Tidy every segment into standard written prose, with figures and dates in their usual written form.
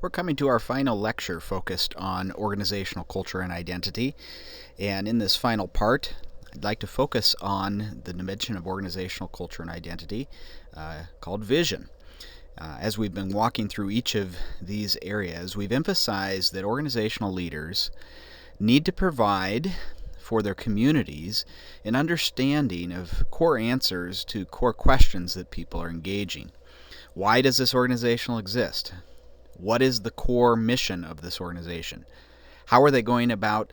We're coming to our final lecture focused on organizational culture and identity. And in this final part, I'd like to focus on the dimension of organizational culture and identity called vision. As we've been walking through each of these areas, we've emphasized that organizational leaders need to provide for their communities an understanding of core answers to core questions that people are engaging. Why does this organization exist? What is the core mission of this organization? How are they going about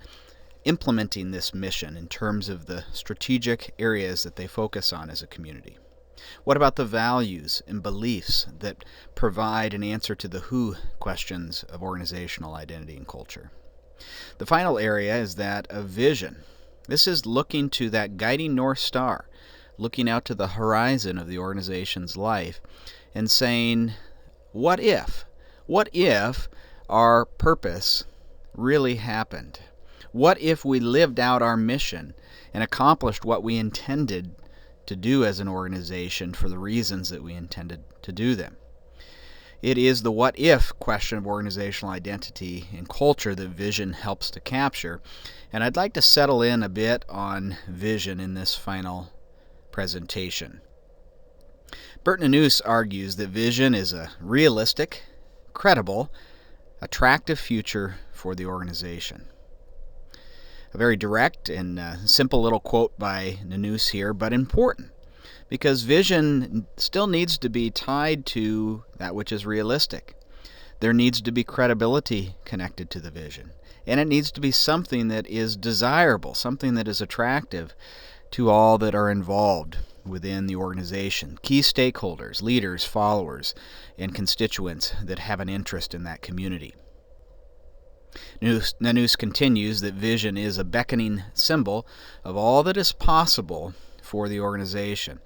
implementing this mission in terms of the strategic areas that they focus on as a community? What about the values and beliefs that provide an answer to the who questions of organizational identity and culture? The final area is that of vision. This is looking to that guiding North Star, looking out to the horizon of the organization's life and saying, what if? What if our purpose really happened? What if we lived out our mission and accomplished what we intended to do as an organization for the reasons that we intended to do them? It is the what if question of organizational identity and culture that vision helps to capture. And I'd like to settle in a bit on vision in this final presentation. Bert Nanus argues that vision is a realistic, credible, attractive future for the organization. A very direct and simple little quote by Nanus here, but important, because vision still needs to be tied to that which is realistic. There needs to be credibility connected to the vision, and it needs to be something that is desirable, something that is attractive to all that are involved within the organization, key stakeholders, leaders, followers, and constituents that have an interest in that community. Nanus continues that vision is a beckoning symbol of all that is possible for the organization,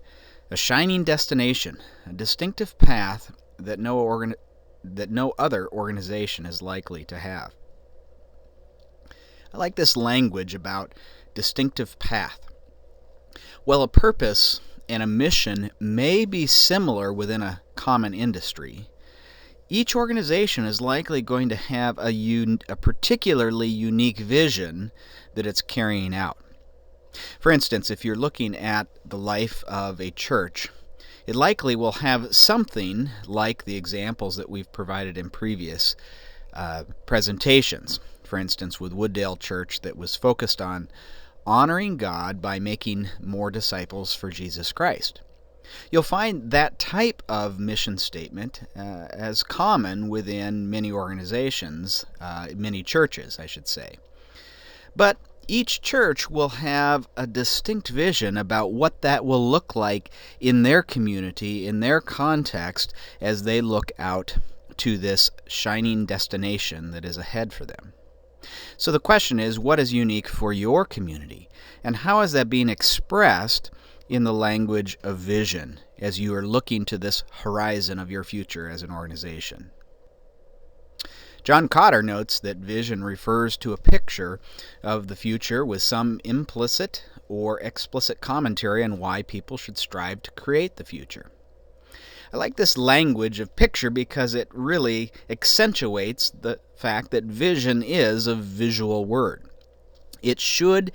a shining destination, a distinctive path that no other organization is likely to have. I like this language about distinctive path. While a purpose and a mission may be similar within a common industry, each organization is likely going to have a particularly unique vision that it's carrying out. For instance, if you're looking at the life of a church, it likely will have something like the examples that we've provided in previous presentations. For instance, with Wooddale Church, that was focused on honoring God by making more disciples for Jesus Christ. You'll find that type of mission statement as common within many organizations, many churches, I should say. But each church will have a distinct vision about what that will look like in their community, in their context, as they look out to this shining destination that is ahead for them. So the question is, what is unique for your community? And how is that being expressed in the language of vision as you are looking to this horizon of your future as an organization? John Cotter notes that vision refers to a picture of the future with some implicit or explicit commentary on why people should strive to create the future. I like this language of picture because it really accentuates the fact that vision is a visual word. It should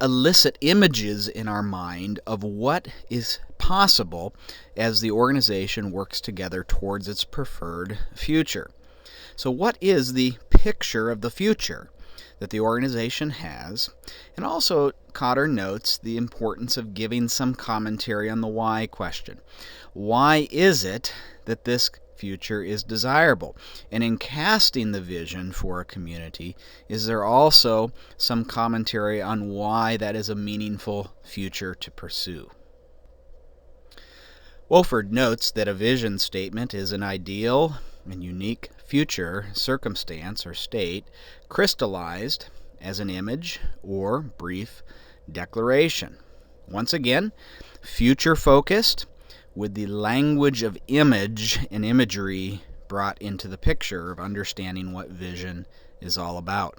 elicit images in our mind of what is possible as the organization works together towards its preferred future. So what is the picture of the future that the organization has? And also, Cotter notes the importance of giving some commentary on the why question. Why is it that this future is desirable? And in casting the vision for a community, is there also some commentary on why that is a meaningful future to pursue? Wofford notes that a vision statement is an ideal and unique future circumstance or state crystallized as an image or brief declaration. Once again, future-focused with the language of image and imagery brought into the picture of understanding what vision is all about.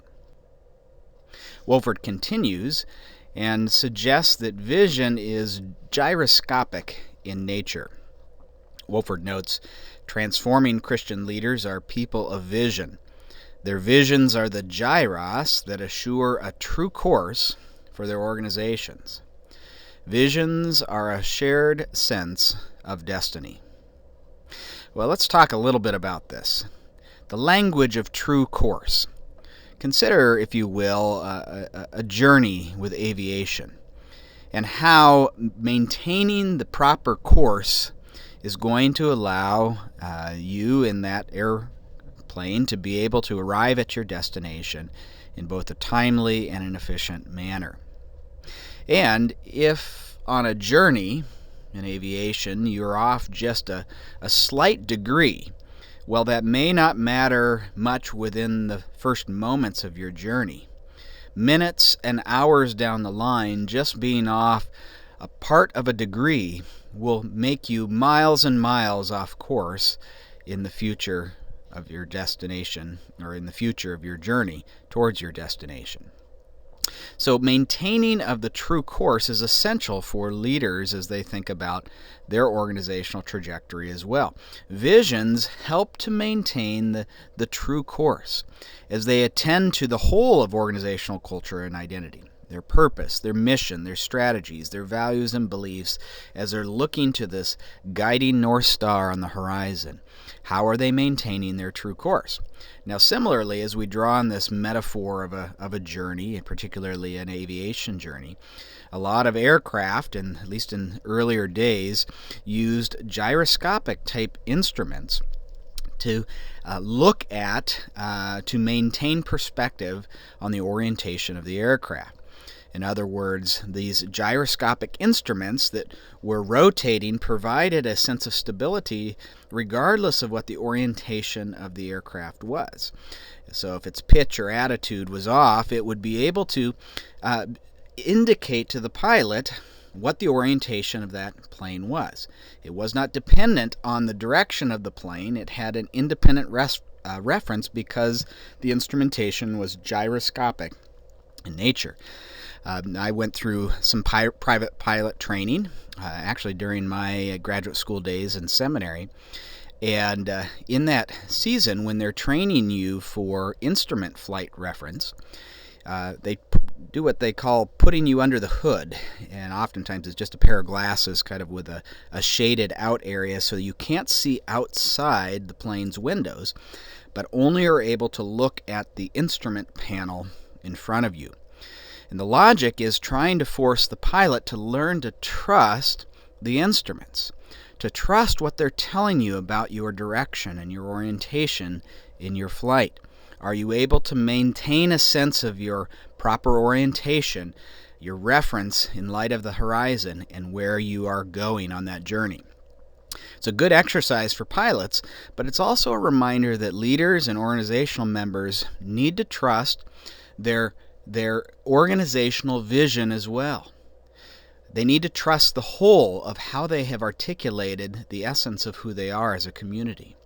Wofford continues and suggests that vision is gyroscopic in nature. Wofford notes Transforming Christian leaders are people of vision. Their visions are the gyros that assure a true course for their organizations. Visions are a shared sense of destiny. Well, let's talk a little bit about this. The language of true course. Consider, if you will, a journey with aviation and how maintaining the proper course is going to allow you in that airplane to be able to arrive at your destination in both a timely and an efficient manner. And if on a journey in aviation you're off just a slight degree, well, that may not matter much within the first moments of your journey. Minutes and hours down the line, just being off a part of a degree will make you miles and miles off course in the future of your destination, or in the future of your journey towards your destination. So maintaining of the true course is essential for leaders as they think about their organizational trajectory as well. Visions help to maintain the true course as they attend to the whole of organizational culture and identity, their purpose, their mission, their strategies, their values and beliefs, as they're looking to this guiding North Star on the horizon. How are they maintaining their true course? Now, similarly, as we draw on this metaphor of a journey, and particularly an aviation journey, a lot of aircraft, and at least in earlier days, used gyroscopic type instruments to look at, to maintain perspective on the orientation of the aircraft. In other words, these gyroscopic instruments that were rotating provided a sense of stability regardless of what the orientation of the aircraft was. So if its pitch or attitude was off, it would be able to indicate to the pilot what the orientation of that plane was. It was not dependent on the direction of the plane. It had an independent reference because the instrumentation was gyroscopic in nature. I went through some private pilot training, actually during my graduate school days in seminary. And in that season, when they're training you for instrument flight reference, they do what they call putting you under the hood. And oftentimes it's just a pair of glasses kind of with a shaded out area so you can't see outside the plane's windows, but only are able to look at the instrument panel in front of you. And the logic is trying to force the pilot to learn to trust the instruments, to trust what they're telling you about your direction and your orientation in your flight. Are you able to maintain a sense of your proper orientation, your reference in light of the horizon, and where you are going on that journey? It's a good exercise for pilots, but it's also a reminder that leaders and organizational members need to trust their organizational vision as well. They need to trust the whole of how they have articulated the essence of who they are as a community.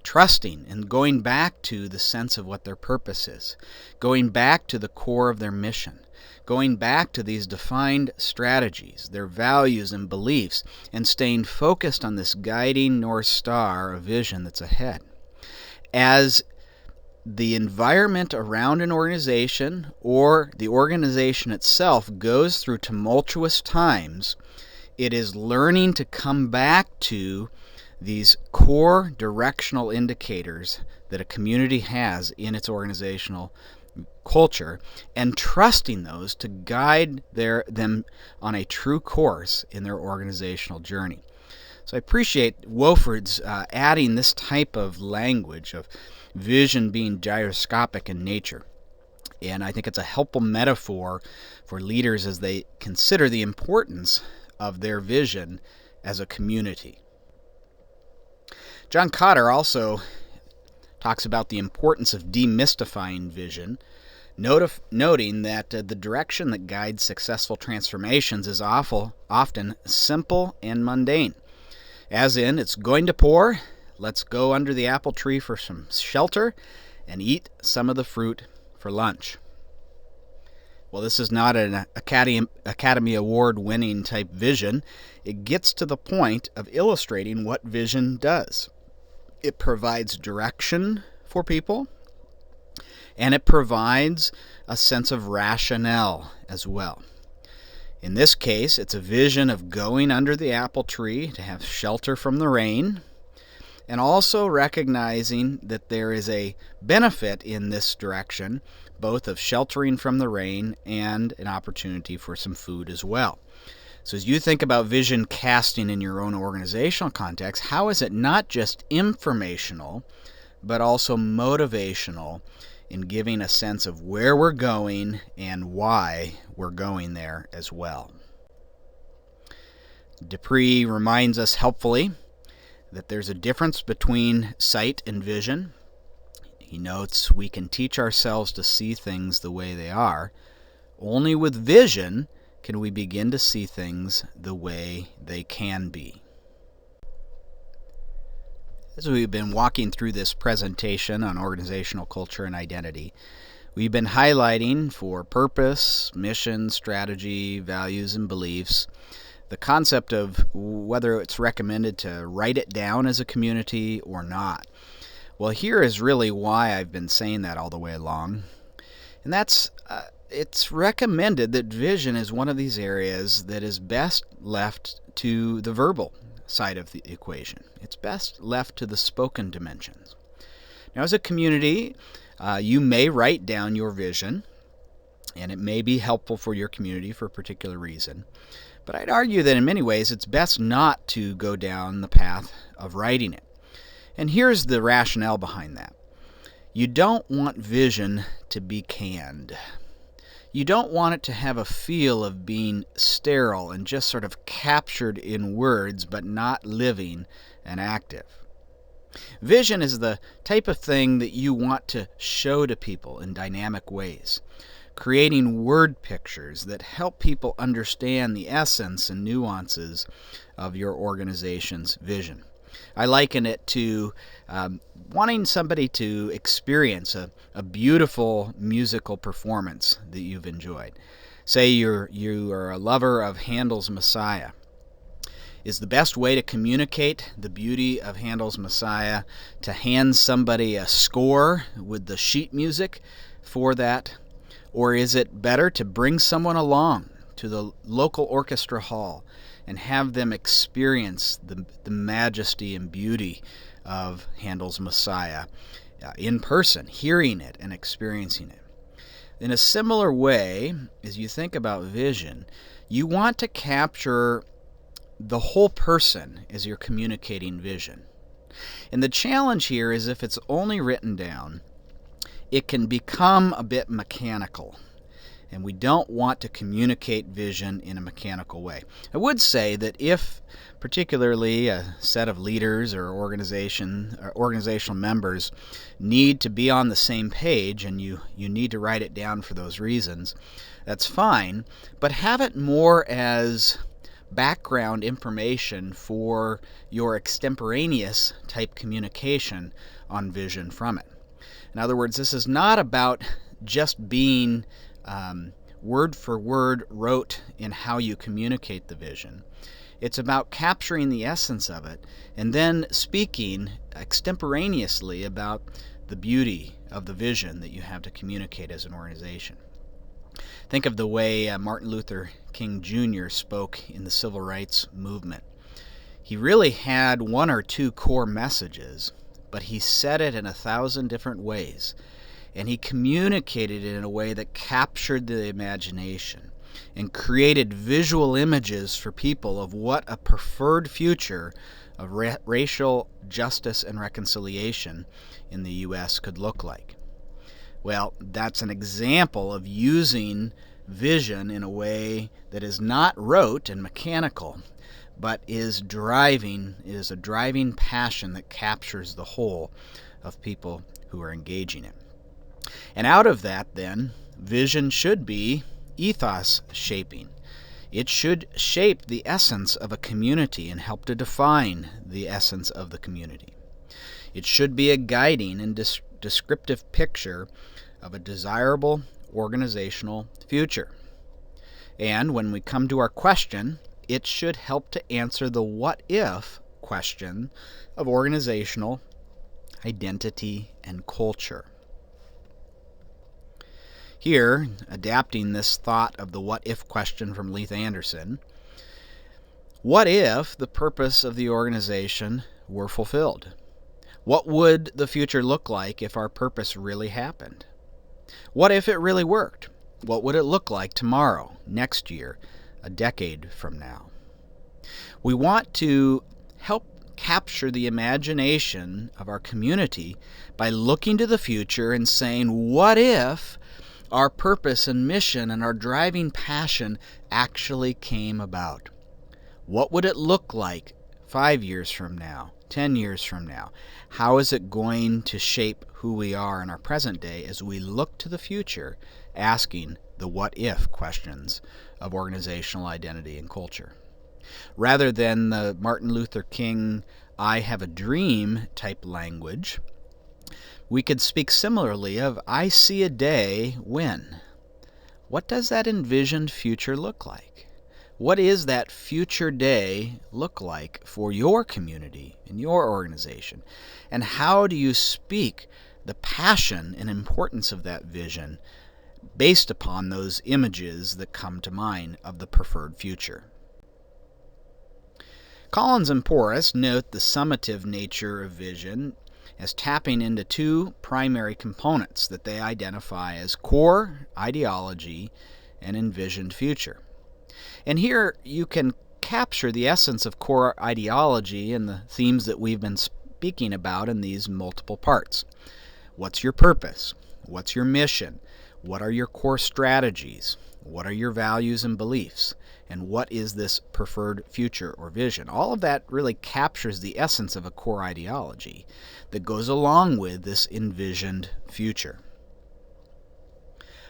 Trusting and going back to the sense of what their purpose is, going back to the core of their mission, going back to these defined strategies, their values and beliefs, and staying focused on this guiding North Star of vision that's ahead. As the environment around an organization or the organization itself goes through tumultuous times, it is learning to come back to these core directional indicators that a community has in its organizational culture and trusting those to guide them on a true course in their organizational journey. So I appreciate Wofford's adding this type of language of vision being gyroscopic in nature. And I think it's a helpful metaphor for leaders as they consider the importance of their vision as a community. John Kotter also talks about the importance of demystifying vision, noting that the direction that guides successful transformations is often simple and mundane. As in, it's going to pour, let's go under the apple tree for some shelter and eat some of the fruit for lunch. Well, this is not an Academy Award-winning type vision. It gets to the point of illustrating what vision does. it provides direction for people, and it provides a sense of rationale as well. In this case, it's a vision of going under the apple tree to have shelter from the rain, and also recognizing that there is a benefit in this direction, both of sheltering from the rain and an opportunity for some food as well. So as you think about vision casting in your own organizational context, how is it not just informational, but also motivational in giving a sense of where we're going and why we're going there as well? Dupree reminds us helpfully that there's a difference between sight and vision. He notes we can teach ourselves to see things the way they are. Only with vision can we begin to see things the way they can be. As we've been walking through this presentation on organizational culture and identity, we've been highlighting for purpose, mission, strategy, values, and beliefs the concept of whether it's recommended to write it down as a community or not. Well, here is really why I've been saying that all the way along. And that's, it's recommended that vision is one of these areas that is best left to the verbal side of the equation. It's best left to the spoken dimensions. Now, as a community, you may write down your vision, and it may be helpful for your community for a particular reason. But I'd argue that in many ways it's best not to go down the path of writing it. And here's the rationale behind that. You don't want vision to be canned. You don't want it to have a feel of being sterile and just sort of captured in words but not living and active. Vision is the type of thing that you want to show to people in dynamic ways, creating word pictures that help people understand the essence and nuances of your organization's vision. I liken it to wanting somebody to experience a beautiful musical performance that you've enjoyed. Say you are a lover of Handel's Messiah. Is the best way to communicate the beauty of Handel's Messiah to hand somebody a score with the sheet music for that? Or is it better to bring someone along to the local orchestra hall and have them experience the majesty and beauty of Handel's Messiah in person, hearing it and experiencing it? In a similar way, as you think about vision, you want to capture the whole person as you're communicating vision. And the challenge here is if it's only written down, it can become a bit mechanical, and we don't want to communicate vision in a mechanical way. I would say that if particularly a set of leaders or organizational members need to be on the same page and you need to write it down for those reasons, that's fine, but have it more as background information for your extemporaneous type communication on vision from it. In other words, this is not about just being word for word wrote in how you communicate the vision. It's about capturing the essence of it and then speaking extemporaneously about the beauty of the vision that you have to communicate as an organization. Think of the way Martin Luther King Jr. spoke in the civil rights movement. He really had one or two core messages, but he said it in 1,000 different ways, and he communicated it in a way that captured the imagination and created visual images for people of what a preferred future of racial justice and reconciliation in the U.S. could look like. Well, that's an example of using vision in a way that is not rote and mechanical, but is a driving passion that captures the whole of people who are engaging it. And out of that, then, vision should be ethos shaping. It should shape the essence of a community and help to define the essence of the community. It should be a guiding and descriptive picture of a desirable organizational future. And when we come to our question, it should help to answer the what if question of organizational identity, and culture. Here, adapting this thought of the what-if question from Leith Anderson, what if the purpose of the organization were fulfilled? What would the future look like if our purpose really happened? What if it really worked? What would it look like tomorrow, next year, a decade from now? We want to help capture the imagination of our community by looking to the future and saying, what if our purpose and mission and our driving passion actually came about? What would it look like 5 years from now, 10 years from now? How is it going to shape who we are in our present day as we look to the future, asking the what-if questions of organizational identity and culture? Rather than the Martin Luther King, I have a dream type language, we could speak similarly of, I see a day when. What does that envisioned future look like? What is that future day look like for your community and your organization? And how do you speak the passion and importance of that vision based upon those images that come to mind of the preferred future? Collins and Porras note the summative nature of vision as tapping into two primary components that they identify as core ideology and envisioned future. And here you can capture the essence of core ideology and the themes that we've been speaking about in these multiple parts. What's your purpose? What's your mission? What are your core strategies? What are your values and beliefs? And what is this preferred future or vision? All of that really captures the essence of a core ideology that goes along with this envisioned future.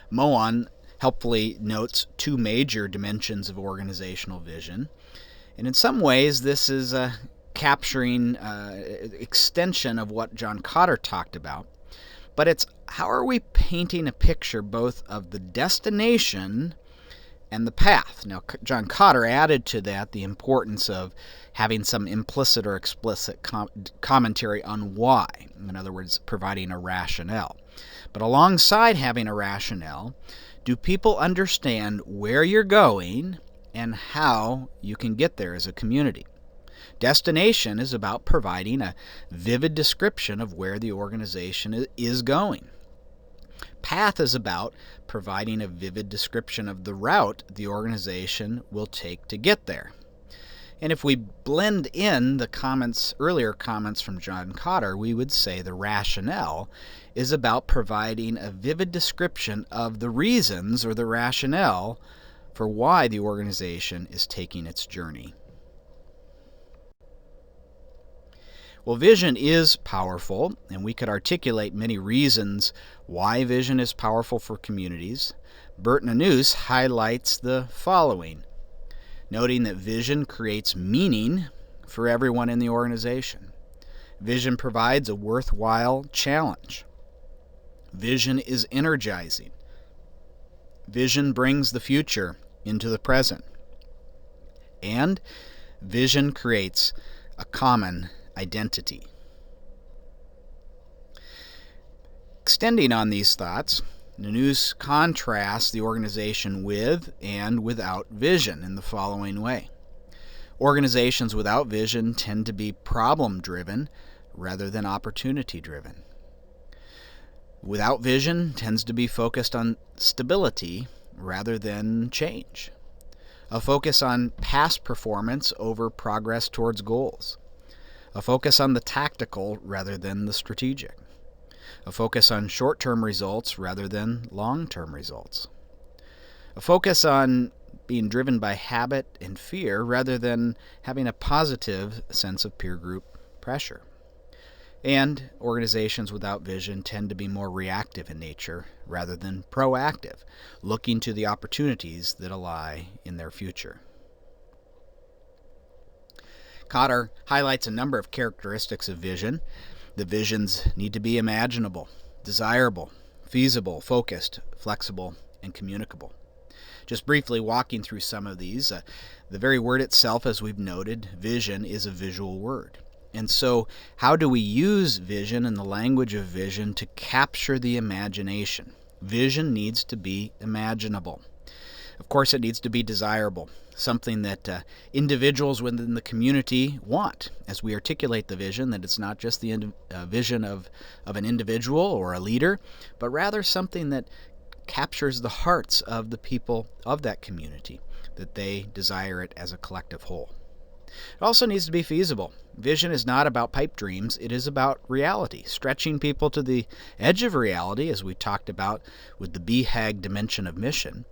Moan helpfully notes two major dimensions of organizational vision. And in some ways, this is a capturing extension of what John Kotter talked about. But it's how are we painting a picture both of the destination and the path. Now, John Kotter added to that the importance of having some implicit or explicit commentary on why. In other words, providing a rationale. But alongside having a rationale, do people understand where you're going and how you can get there as a community? Destination is about providing a vivid description of where the organization is going. Path is about providing a vivid description of the route the organization will take to get there. And if we blend in the earlier comments from John Kotter, we would say the rationale is about providing a vivid description of the reasons or the rationale for why the organization is taking its journey. Well, vision is powerful, and we could articulate many reasons why vision is powerful for communities. Bert Nanus highlights the following, noting that vision creates meaning for everyone in the organization. Vision provides a worthwhile challenge. Vision is energizing. Vision brings the future into the present. And vision creates a common identity. Extending on these thoughts, Nanus contrasts the organization with and without vision in the following way. Organizations without vision tend to be problem-driven rather than opportunity-driven. Without vision tends to be focused on stability rather than change. A focus on past performance over progress towards goals. A focus on the tactical rather than the strategic. A focus on short-term results rather than long-term results. A focus on being driven by habit and fear rather than having a positive sense of peer group pressure. And organizations without vision tend to be more reactive in nature rather than proactive, looking to the opportunities that lie in their future. Kotter highlights a number of characteristics of vision. The visions need to be imaginable, desirable, feasible, focused, flexible, and communicable. Just briefly walking through some of these, the very word itself, as we've noted, vision is a visual word. And so, how do we use vision and the language of vision to capture the imagination? Vision needs to be imaginable. Of course, it needs to be desirable, something that individuals within the community want. As we articulate the vision, that it's not just the vision of an individual or a leader, but rather something that captures the hearts of the people of that community, that they desire it as a collective whole. It also needs to be feasible. Vision is not about pipe dreams, it is about reality, stretching people to the edge of reality, as we talked about with the BHAG dimension of mission,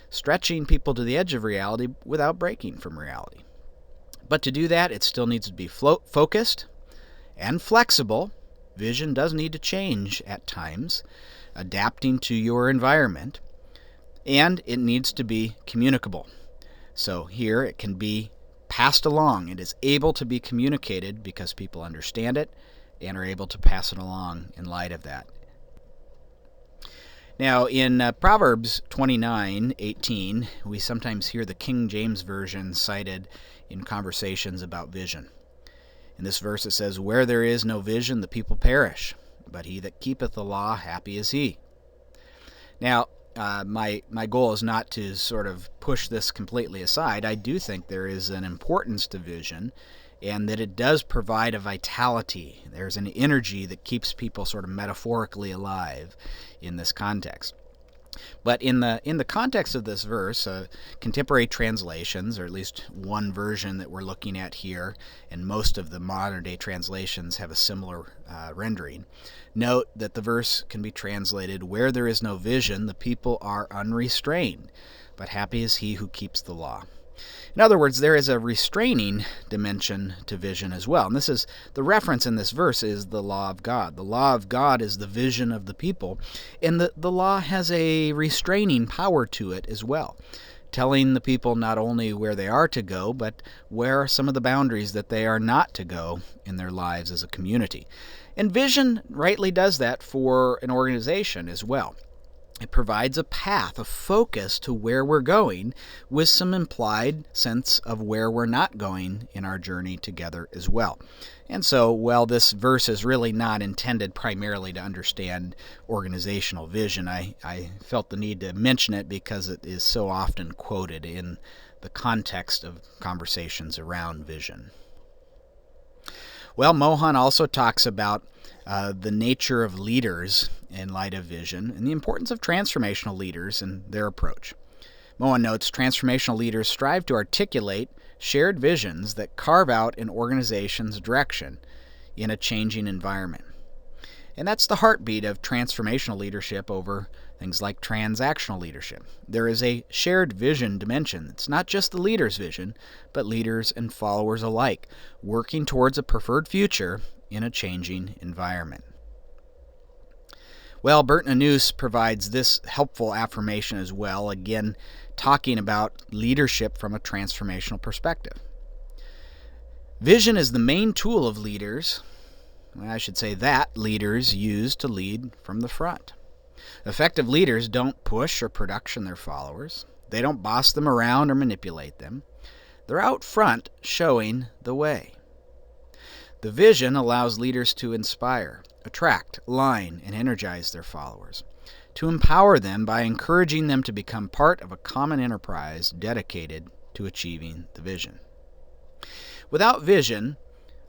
stretching people to the edge of reality without breaking from reality. But to do that, it still needs to be focused and flexible. Vision does need to change at times, adapting to your environment, and it needs to be communicable. So here it can be passed along. It is able to be communicated because people understand it and are able to pass it along in light of that. Now, in Proverbs 29:18, we sometimes hear the King James Version cited in conversations about vision. In this verse it says, "Where there is no vision, the people perish, but he that keepeth the law, happy is he." Now, my goal is not to sort of push this completely aside. I do think there is an importance to vision, and that it does provide a vitality. There's an energy that keeps people sort of metaphorically alive in this context. But in the context of this verse, contemporary translations, or at least one version that we're looking at here, and most of the modern-day translations have a similar rendering, note that the verse can be translated, "Where there is no vision, the people are unrestrained, but happy is he who keeps the law." In other words, there is a restraining dimension to vision as well. And this is the reference in this verse is the law of God. The law of God is the vision of the people, and the law has a restraining power to it as well, telling the people not only where they are to go, but where are some of the boundaries that they are not to go in their lives as a community. And vision rightly does that for an organization as well. It provides a path, a focus to where we're going, with some implied sense of where we're not going in our journey together as well. And so, while this verse is really not intended primarily to understand organizational vision, I felt the need to mention it because it is so often quoted in the context of conversations around vision. Well, Mohan also talks about the nature of leaders in light of vision and the importance of transformational leaders and their approach. Mohan notes transformational leaders strive to articulate shared visions that carve out an organization's direction in a changing environment. And that's the heartbeat of transformational leadership over things like transactional leadership. There is a shared vision dimension. It's not just the leader's vision, but leaders and followers alike, working towards a preferred future in a changing environment. Well, Burton Anus provides this helpful affirmation as well, again talking about leadership from a transformational perspective. Vision is the main tool of leaders, I should say that leaders use to lead from the front. Effective leaders don't push or production their followers. They don't boss them around or manipulate them. They're out front showing the way. The vision allows leaders to inspire, attract, align, and energize their followers, to empower them by encouraging them to become part of a common enterprise dedicated to achieving the vision. Without vision,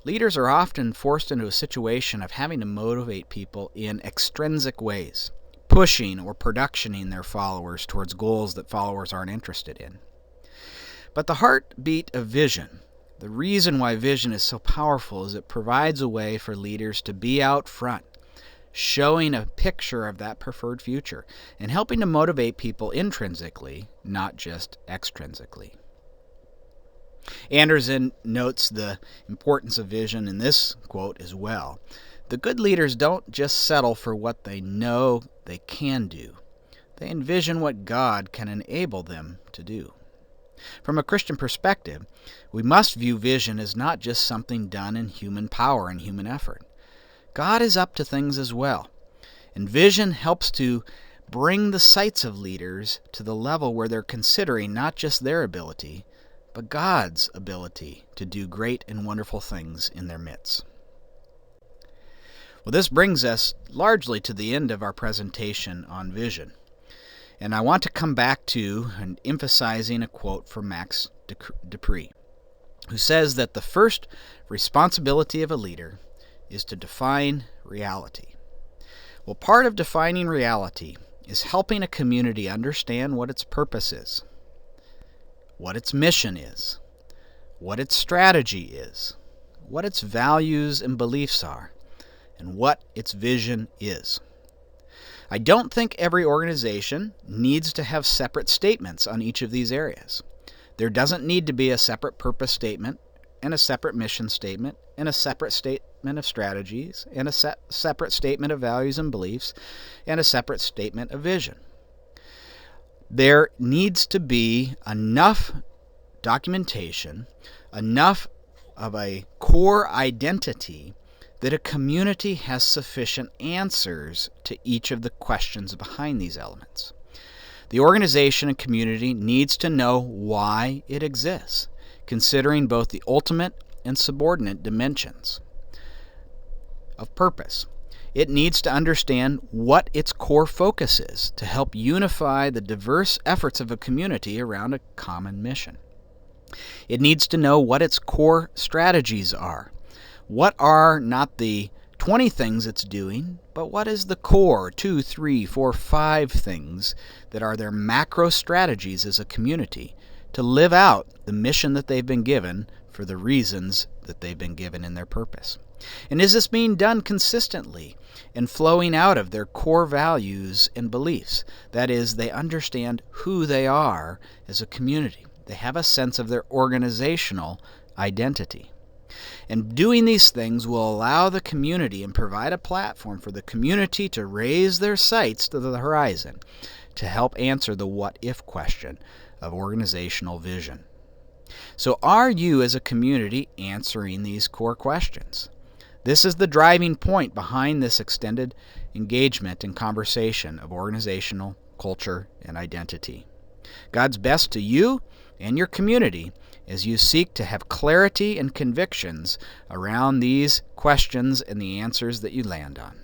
leaders are often forced into a situation of having to motivate people in extrinsic ways, pushing or productioning their followers towards goals that followers aren't interested in. But the heartbeat of vision, the reason why vision is so powerful, is it provides a way for leaders to be out front, showing a picture of that preferred future and helping to motivate people intrinsically, not just extrinsically. Anderson notes the importance of vision in this quote as well. The good leaders don't just settle for what they know they can do. They envision what God can enable them to do. From a Christian perspective, we must view vision as not just something done in human power and human effort. God is up to things as well. And vision helps to bring the sights of leaders to the level where they're considering not just their ability, but God's ability to do great and wonderful things in their midst. Well, this brings us largely to the end of our presentation on vision. And I want to come back to and emphasizing a quote from Max De Pree, who says that the first responsibility of a leader is to define reality. Well, part of defining reality is helping a community understand what its purpose is, what its mission is, what its strategy is, what its values and beliefs are, and what its vision is. I don't think every organization needs to have separate statements on each of these areas. There doesn't need to be a separate purpose statement and a separate mission statement and a separate statement of strategies and a separate statement of values and beliefs and a separate statement of vision. There needs to be enough documentation, enough of a core identity that a community has sufficient answers to each of the questions behind these elements. The organization and community needs to know why it exists, considering both the ultimate and subordinate dimensions of purpose. It needs to understand what its core focus is to help unify the diverse efforts of a community around a common mission. It needs to know what its core strategies are. What are not the 20 things it's doing, but what is the core 2, 3, 4, 5 things that are their macro strategies as a community to live out the mission that they've been given for the reasons that they've been given in their purpose? And is this being done consistently and flowing out of their core values and beliefs? That is, they understand who they are as a community. They have a sense of their organizational identity. And doing these things will allow the community and provide a platform for the community to raise their sights to the horizon to help answer the what-if question of organizational vision. So are you as a community answering these core questions? This is the driving point behind this extended engagement and conversation of organizational culture and identity. God's best to you and your community as you seek to have clarity and convictions around these questions and the answers that you land on.